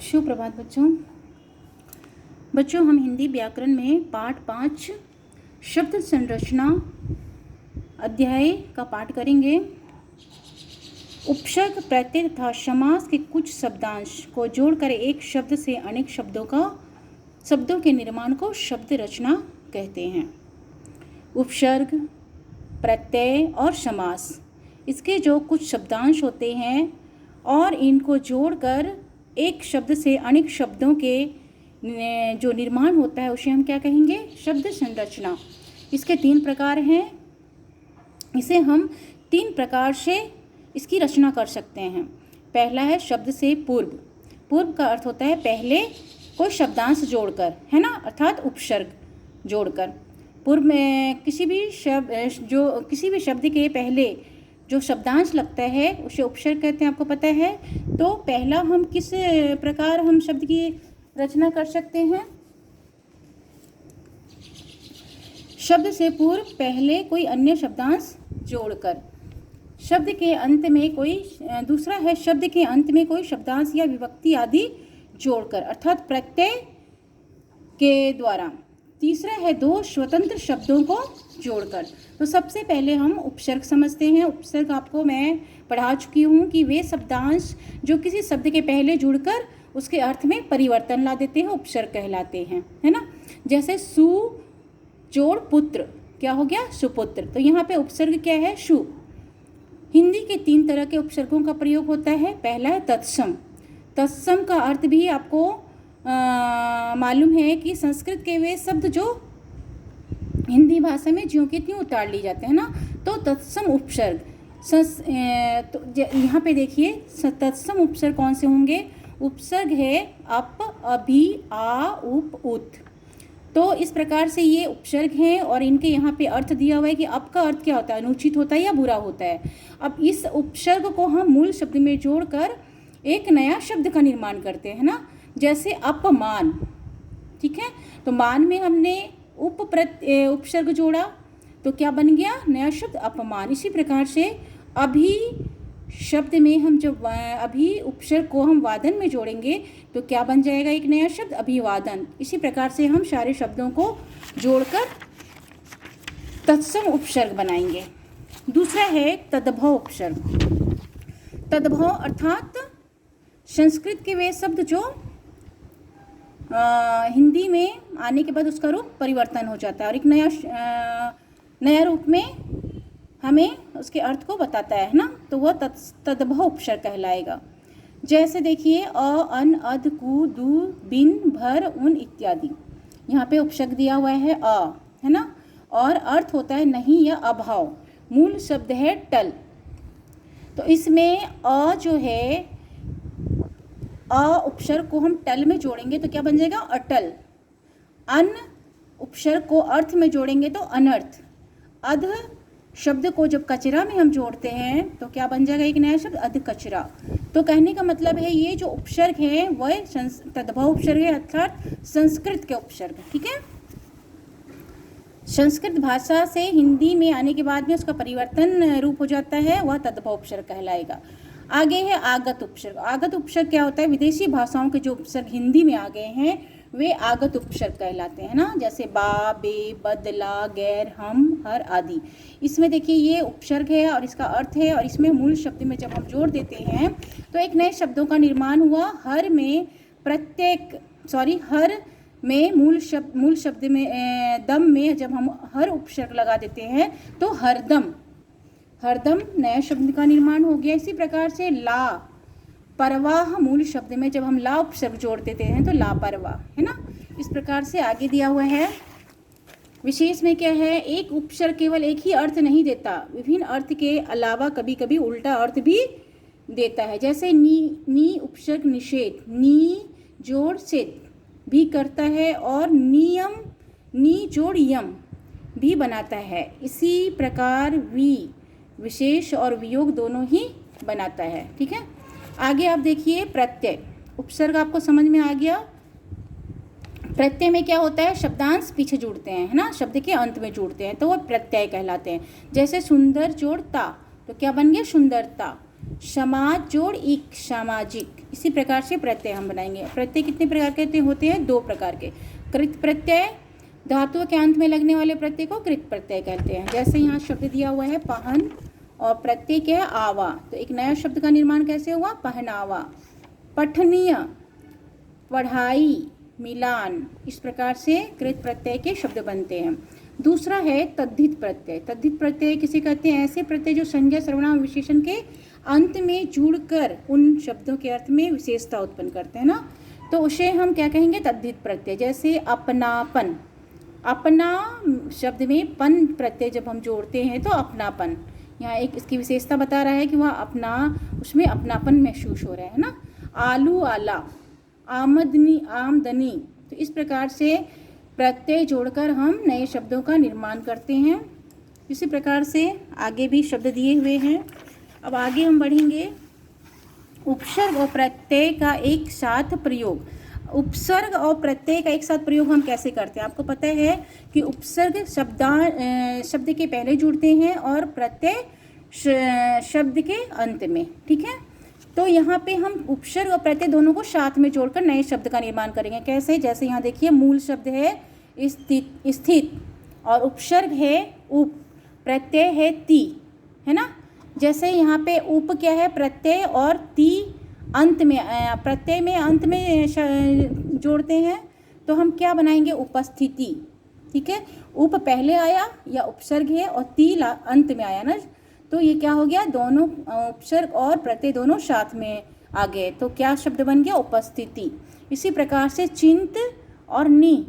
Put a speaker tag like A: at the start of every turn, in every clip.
A: शुभ प्रभात बच्चों हम हिंदी व्याकरण में पाठ 5 शब्द संरचना अध्याय का पाठ करेंगे। उपसर्ग प्रत्यय तथा समास के कुछ शब्दांश को जोड़कर एक शब्द से अनेक शब्दों के निर्माण को शब्द रचना कहते हैं। उपसर्ग, प्रत्यय और समास, इसके जो कुछ शब्दांश होते हैं और इनको जोड़कर एक शब्द से अनेक शब्दों के जो निर्माण होता है उसे हम क्या कहेंगे? शब्द संरचना। इसके 3 प्रकार हैं। इसे हम 3 प्रकार से इसकी रचना कर सकते हैं। पहला है शब्द से पूर्व। पूर्व का अर्थ होता है पहले कोई शब्दांश जोड़कर, है ना, अर्थात उपसर्ग जोड़कर। पूर्व में किसी भी शब्द के पहले जो शब्दांश लगता है उसे उपसर्ग कहते हैं, आपको पता है। तो पहला हम किस प्रकार हम शब्द की रचना कर सकते हैं? शब्द से पूर्व पहले कोई अन्य शब्दांश जोड़कर। शब्द के अंत में कोई दूसरा है शब्द के अंत में कोई शब्दांश या विभक्ति आदि जोड़कर, अर्थात प्रत्यय के द्वारा। तीसरा है 2 स्वतंत्र शब्दों को जोड़कर। तो सबसे पहले हम उपसर्ग समझते हैं। उपसर्ग आपको मैं पढ़ा चुकी हूँ कि वे शब्दांश जो किसी शब्द के पहले जुड़कर उसके अर्थ में परिवर्तन ला देते हैं, उपसर्ग कहलाते हैं, है ना। जैसे सु जोड़ पुत्र, क्या हो गया? सुपुत्र। तो यहाँ पे उपसर्ग क्या है? सु। हिंदी के 3 तरह के उपसर्गों का प्रयोग होता है। पहला है तत्सम। तत्सम का अर्थ भी आपको मालूम है कि संस्कृत के वे शब्द जो हिंदी भाषा में ज्यों के त्यों उतार ली जाते हैं ना, तो तत्सम उपसर्ग। तो यहाँ पे देखिए तत्सम उपसर्ग कौन से होंगे? उपसर्ग है अप, अभी, आ, उप, उत। तो इस प्रकार से ये उपसर्ग हैं और इनके यहाँ पे अर्थ दिया हुआ है कि अप का अर्थ क्या होता है? अनुचित होता है या बुरा होता है। अब इस उपसर्ग को हम मूल शब्द में जोड़कर एक नया शब्द का निर्माण करते हैं ना। जैसे अपमान, ठीक है। तो मान में हमने उपसर्ग जोड़ा तो क्या बन गया? नया शब्द अपमान। इसी प्रकार से अभी शब्द में हम जब अभी उपसर्ग को हम वादन में जोड़ेंगे तो क्या बन जाएगा? एक नया शब्द अभिवादन। इसी प्रकार से हम सारे शब्दों को जोड़कर तत्सम उपसर्ग बनाएंगे। दूसरा है तद्भव उपसर्ग। तद्भव अर्थात संस्कृत के वे शब्द जो हिंदी में आने के बाद उसका रूप परिवर्तन हो जाता है और एक नया रूप में हमें उसके अर्थ को बताता है ना, तो वह तद्भव उपसर्ग कहलाएगा। जैसे देखिए अ, अन, अध, कु, दु, बिन, भर, उन इत्यादि। यहाँ पे उपसर्ग दिया हुआ है अ, है ना, और अर्थ होता है नहीं या अभाव। मूल शब्द है टल। तो इसमें अ जो है अ उपसर्ग को हम टल में जोड़ेंगे तो क्या बन जाएगा? अटल। अन उपसर्ग को अर्थ में जोड़ेंगे तो अनर्थ। अध शब्द को जब कचरा में हम जोड़ते हैं तो क्या बन जाएगा? एक नया शब्द अध कचरा। तो कहने का मतलब है ये जो उपसर्ग है वह तद्भव उपसर्ग है, अर्थात संस्कृत के उपसर्ग, ठीक है। संस्कृत भाषा से हिंदी में आने के बाद में उसका परिवर्तन रूप हो जाता है, वह तद्भव उपसर्ग कहलाएगा। आगे है आगत उपसर्ग। आगत उपसर्ग क्या होता है? विदेशी भाषाओं के जो उपसर्ग हिंदी में आ गए हैं वे आगत उपसर्ग कहलाते हैं ना। जैसे बा, बे, बदला, गैर, हम, हर आदि। इसमें देखिए ये उपसर्ग है और इसका अर्थ है और इसमें मूल शब्द में जब हम जोड़ देते हैं तो एक नए शब्दों का निर्माण हुआ। हर में मूल शब्द में दम में जब हम हर उपसर्ग लगा देते हैं तो हरदम नया शब्द का निर्माण हो गया। इसी प्रकार से ला परवाह मूल शब्द में जब हम ला उपसर्ग जोड़ देते हैं तो लापरवाह, है ना। इस प्रकार से आगे दिया हुआ है। विशेष में क्या है? एक उपसर्ग केवल एक ही अर्थ नहीं देता, विभिन्न अर्थ के अलावा कभी कभी उल्टा अर्थ भी देता है। जैसे नी उपसर्ग निषेध, नी जोड़ सेध भी करता है और नियम नी जोड़ यम भी बनाता है। इसी प्रकार विशेष और वियोग दोनों ही बनाता है, ठीक है। आगे आप देखिए प्रत्यय उपसर्ग आपको समझ में आ गया। प्रत्यय में क्या होता है? शब्दांश पीछे जुड़ते हैं, है ना, शब्द के अंत में जुड़ते हैं तो वो प्रत्यय कहलाते हैं। जैसे सुंदर जोड़ ता तो क्या बन गया? सुंदरता। समाज जोड़ इक सामाजिक। इसी प्रकार से प्रत्यय हम बनाएंगे। प्रत्यय कितने प्रकार के होते हैं? 2 प्रकार के। कृत प्रत्यय, धातुओं के अंत में लगने वाले प्रत्यय को कृत प्रत्यय कहते हैं। जैसे यहाँ शब्द दिया हुआ है पहन और प्रत्यय क्या है? आवा। तो एक नया शब्द का निर्माण कैसे हुआ? पहनावा। पठनीय, पढ़ाई, मिलान। इस प्रकार से कृत प्रत्यय के शब्द बनते हैं। दूसरा है तद्धित प्रत्यय। तद्धित प्रत्यय किसे कहते हैं? ऐसे प्रत्यय जो संज्ञा, सर्वनाम, विशेषण के अंत में जुड़कर उन शब्दों के अर्थ में विशेषता उत्पन्न करते हैं ना, तो उसे हम क्या कहेंगे? तद्धित प्रत्यय। जैसे अपनापन, अपना शब्द में पन प्रत्यय जब हम जोड़ते हैं तो अपनापन। यहाँ एक इसकी विशेषता बता रहा है कि वह अपना, उसमें अपनापन महसूस हो रहा है ना। आलू, आला, आमदनी, आमदनी। तो इस प्रकार से प्रत्यय जोड़कर हम नए शब्दों का निर्माण करते हैं। इसी प्रकार से आगे भी शब्द दिए हुए हैं। अब आगे हम बढ़ेंगे। उपसर्ग और प्रत्यय का एक साथ प्रयोग। उपसर्ग और प्रत्यय का एक साथ प्रयोग हम कैसे करते हैं? आपको पता है कि उपसर्ग शब्द के पहले जुड़ते हैं और प्रत्यय शब्द के अंत में। ठीक है, तो यहाँ पे हम उपसर्ग और प्रत्यय दोनों को साथ में जोड़कर नए शब्द का निर्माण करेंगे। कैसे? जैसे यहाँ देखिए, मूल शब्द है स्थित और उपसर्ग है उप, प्रत्यय है ती, है ना। जैसे यहाँ पे उप क्या है? प्रत्यय, और ती अंत में, प्रत्यय में अंत में जोड़ते हैं तो हम क्या बनाएंगे? उपस्थिति। ठीक है, उप पहले आया या उपसर्ग है और ती अंत में आया ना, तो ये क्या हो गया? दोनों उपसर्ग और प्रत्यय दोनों साथ में आ गए, तो क्या शब्द बन गया? उपस्थिति। इसी प्रकार से चिंत और नी,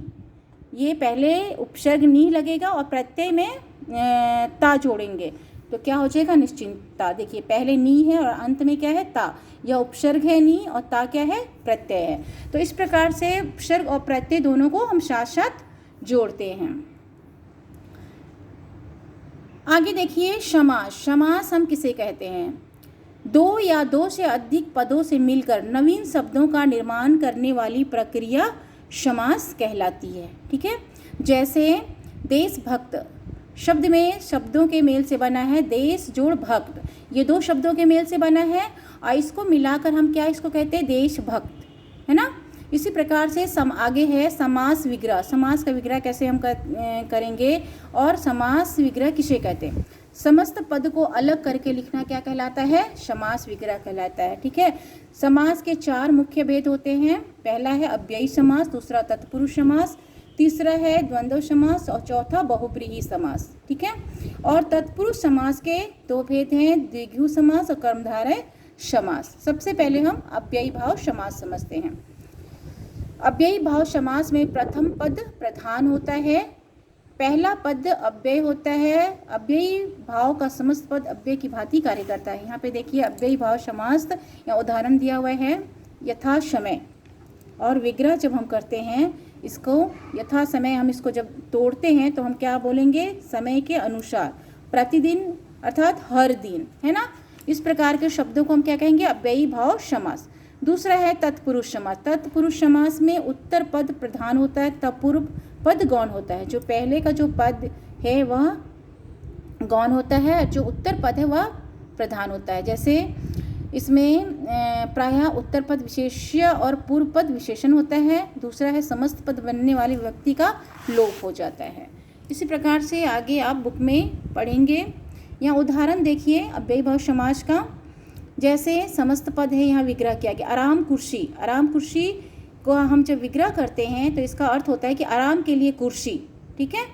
A: ये पहले उपसर्ग नी लगेगा और प्रत्यय में ता जोड़ेंगे तो क्या हो जाएगा? निश्चिंतता। देखिए, पहले नी है और अंत में क्या है? ता। यह उपसर्ग है नी और ता क्या है? प्रत्यय है। तो इस प्रकार से उपसर्ग और प्रत्यय दोनों को हम साथ साथ जोड़ते हैं। आगे देखिए, समास। समास हम किसे कहते हैं? 2 या 2 से अधिक पदों से मिलकर नवीन शब्दों का निर्माण करने वाली प्रक्रिया समास कहलाती है। ठीक है, जैसे देशभक्त शब्द में शब्दों के मेल से बना है देश जोड़ भक्त, ये 2 शब्दों के मेल से बना है और इसको मिलाकर हम क्या इसको कहते हैं? देशभक्त, है ना। इसी प्रकार से आगे है समास विग्रह। समास का विग्रह कैसे हम करेंगे और समास विग्रह किसे कहते हैं? समस्त पद को अलग करके लिखना क्या कहलाता है? समास विग्रह कहलाता है। ठीक है, समास के 4 मुख्य भेद होते हैं। पहला है अव्ययी समास, दूसरा तत्पुरुष समास, तीसरा है द्वंद्व समास और चौथा बहुब्रीहि समास। ठीक है, और तत्पुरुष समास के 2 भेद हैं, द्विगु समास और कर्मधारय समास। सबसे पहले हम अव्ययी भाव समास समझते हैं। अव्ययी भाव समास में प्रथम पद प्रधान होता है, पहला पद अव्यय होता है। अव्ययी भाव का समस्त पद अव्यय की भांति कार्य करता है। यहाँ पे देखिए, अव्ययी भाव समास या उदाहरण दिया हुआ है, यथा समय। और विग्रह जब हम करते हैं इसको, यथा समय, हम इसको जब तोड़ते हैं तो हम क्या बोलेंगे? समय के अनुसार, प्रतिदिन अर्थात हर दिन, है ना। इस प्रकार के शब्दों को हम क्या कहेंगे? अव्ययी भाव समास। दूसरा है तत्पुरुष समास। तत्पुरुष समास में उत्तर पद प्रधान होता है, तत्पूर्व पद गौण होता है। जो पहले का जो पद है वह गौण होता है, जो उत्तर पद है वह प्रधान होता है। जैसे इसमें प्रायः उत्तर पद विशेष्य और पूर्व पद विशेषण होता है। दूसरा है समस्त पद बनने वाले व्यक्ति का लोप हो जाता है। इसी प्रकार से आगे आप बुक में पढ़ेंगे। यहाँ उदाहरण देखिए अव्ययी भाव समास का। जैसे समस्त पद है, यहाँ विग्रह किया गया, आराम कुर्सी। आराम कुर्सी को हम जब विग्रह करते हैं तो इसका अर्थ होता है कि आराम के लिए कुर्सी। ठीक है,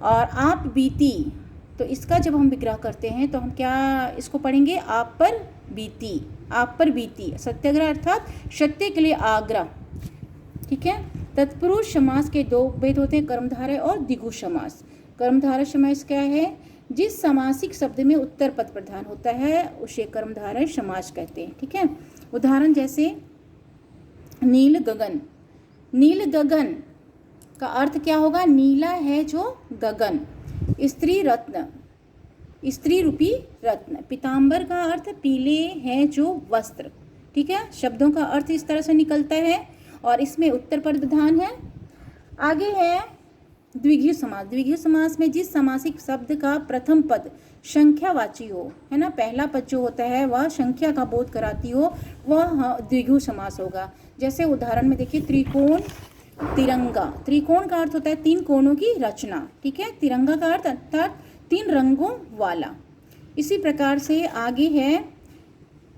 A: और आप बीती, तो इसका जब हम विग्रह करते हैं तो हम क्या इसको पढ़ेंगे? आप पर बीती। आप पर बीती, सत्याग्रह अर्थात सत्य के लिए आग्रह। ठीक है, तत्पुरुष समास के 2 भेद होते हैं, कर्मधारय और द्विगु समास। कर्मधारय समास क्या है? जिस समासिक शब्द में उत्तर पद प्रधान होता है उसे कर्मधारय समास कहते हैं। ठीक है, उदाहरण जैसे नील गगन। नील गगन का अर्थ क्या होगा? नीला है जो गगन। स्त्री रत्न, स्त्री रूपी रत्न। पीताम्बर का अर्थ पीले हैं जो वस्त्र। ठीक है, शब्दों का अर्थ इस तरह से निकलता है और इसमें उत्तर पद प्रधान है। आगे है द्विगु समास, द्विगु समास में जिस समासिक शब्द का प्रथम पद संख्यावाची हो, है ना, पहला पद जो होता है वह संख्या का बोध कराती हो, वह द्विगु समास होगा। जैसे उदाहरण में देखिए, त्रिकोण, तिरंगा। त्रिकोण का अर्थ होता है तीन कोणों की रचना, ठीक है। तिरंगा का अर्थ अर्थात तीन रंगों वाला। इसी प्रकार से आगे है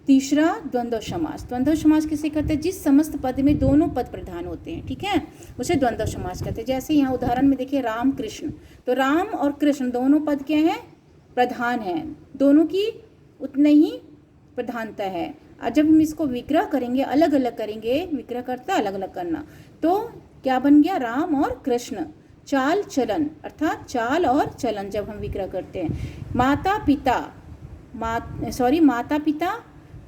A: तीसरा द्वंद्व समास। द्वंद्व समास किसे कहते हैं? जिस समस्त पद में दोनों पद प्रधान होते हैं, ठीक है, उसे द्वंद्व समास कहते हैं। जैसे यहाँ उदाहरण में देखिए, राम कृष्ण, तो राम और कृष्ण दोनों पद क्या हैं? प्रधान हैं, दोनों की उतने ही प्रधानता है। और जब हम इसको विग्रह करेंगे, अलग अलग करेंगे, विग्रह करता अलग अलग करना, तो क्या बन गया? राम और कृष्ण। चाल चलन, अर्थात चाल और चलन जब हम विग्रह करते हैं। माता पिता, माता पिता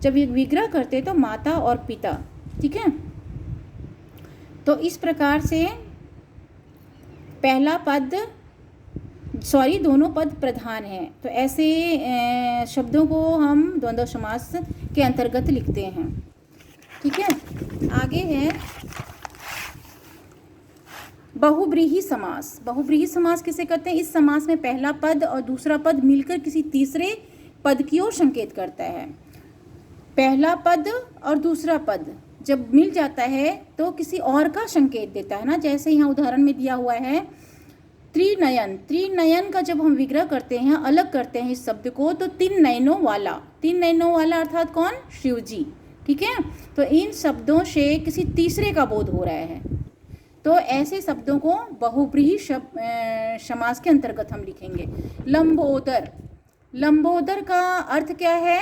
A: जब विग्रह करते हैं तो माता और पिता, ठीक है। तो इस प्रकार से पहला पद दोनों पद प्रधान हैं, तो ऐसे शब्दों को हम द्वंद्व समास के अंतर्गत लिखते हैं, ठीक है। आगे है बहुब्रीहि समास। बहुब्रीहि समास किसे कहते हैं? इस समास में पहला पद और दूसरा पद मिलकर किसी तीसरे पद की ओर संकेत करता है। पहला पद और दूसरा पद जब मिल जाता है तो किसी और का संकेत देता है ना। जैसे यहाँ उदाहरण में दिया हुआ है त्रिनयन। त्रिनयन का जब हम विग्रह करते हैं, अलग करते हैं इस शब्द को, तो तीन नयनों वाला। तीन नयनों वाला अर्थात कौन? शिव जी, ठीक है। तो इन शब्दों से किसी तीसरे का बोध हो रहा है, तो ऐसे शब्दों को बहुब्रीहि समास के अंतर्गत हम लिखेंगे। लंबोदर। लंबोदर का अर्थ क्या है?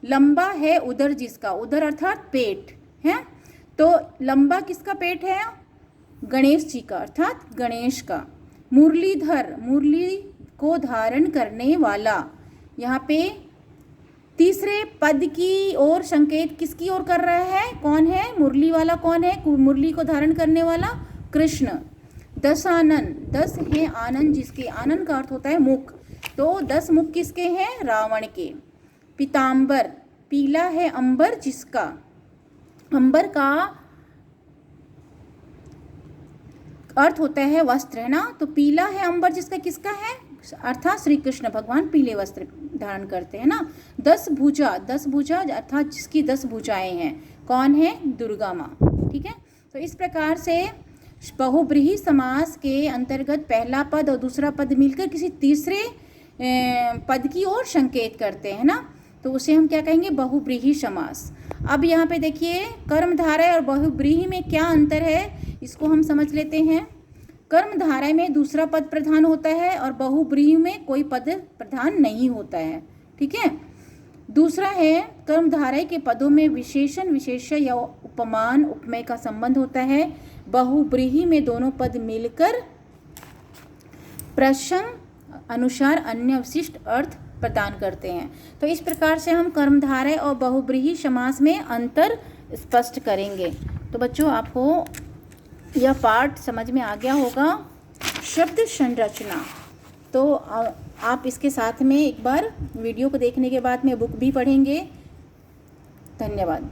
A: लंबा है उदर जिसका, उदर अर्थात पेट है, तो लंबा किसका पेट है? गणेश जी का, अर्थात गणेश का। मुरलीधर, मुरली को धारण करने वाला, यहाँ पे तीसरे पद की ओर संकेत किसकी ओर कर रहा है? कौन है? मुरली वाला कौन है? मुरली को धारण करने वाला कृष्ण। दशानन, दस है आनंद जिसके, आनंद का अर्थ होता है मुख, तो 10 मुख किसके हैं? रावण के। पीतांबर, पीला है अंबर जिसका, अंबर का अर्थ होता है वस्त्र, है ना, तो पीला है अंबर जिसका, किसका है? अर्थात श्री कृष्ण भगवान पीले वस्त्र धारण करते हैं ना। 10 भुजा, 10 भुजा अर्थात जिसकी 10 भुजाएं हैं, कौन है? दुर्गा माँ, ठीक है। तो इस प्रकार से बहुब्रीहि समास के अंतर्गत पहला पद और दूसरा पद मिलकर किसी तीसरे पद की ओर संकेत करते हैं ना, तो उसे हम क्या कहेंगे? बहुब्रीहि समास। अब यहाँ पे देखिए, कर्मधारय और बहुब्रीहि में क्या अंतर है, इसको हम समझ लेते हैं। कर्मधारय में दूसरा पद प्रधान होता है और बहुब्रीहि में कोई पद प्रधान नहीं होता है, ठीक है। दूसरा है, कर्मधारय के पदों में विशेषण, विशेष्य या उपमान, उपमेय का संबंध होता है। बहुब्रीहि में दोनों पद मिलकर प्रसंग अनुसार अन्य विशिष्ट अर्थ प्रदान करते हैं। तो इस प्रकार से हम कर्मधारय और बहुब्रीहि समास में अंतर स्पष्ट करेंगे। तो बच्चों, आपको यह पाठ समझ में आ गया होगा, शब्द संरचना। तो आप इसके साथ में एक बार वीडियो को देखने के बाद में बुक भी पढ़ेंगे। धन्यवाद।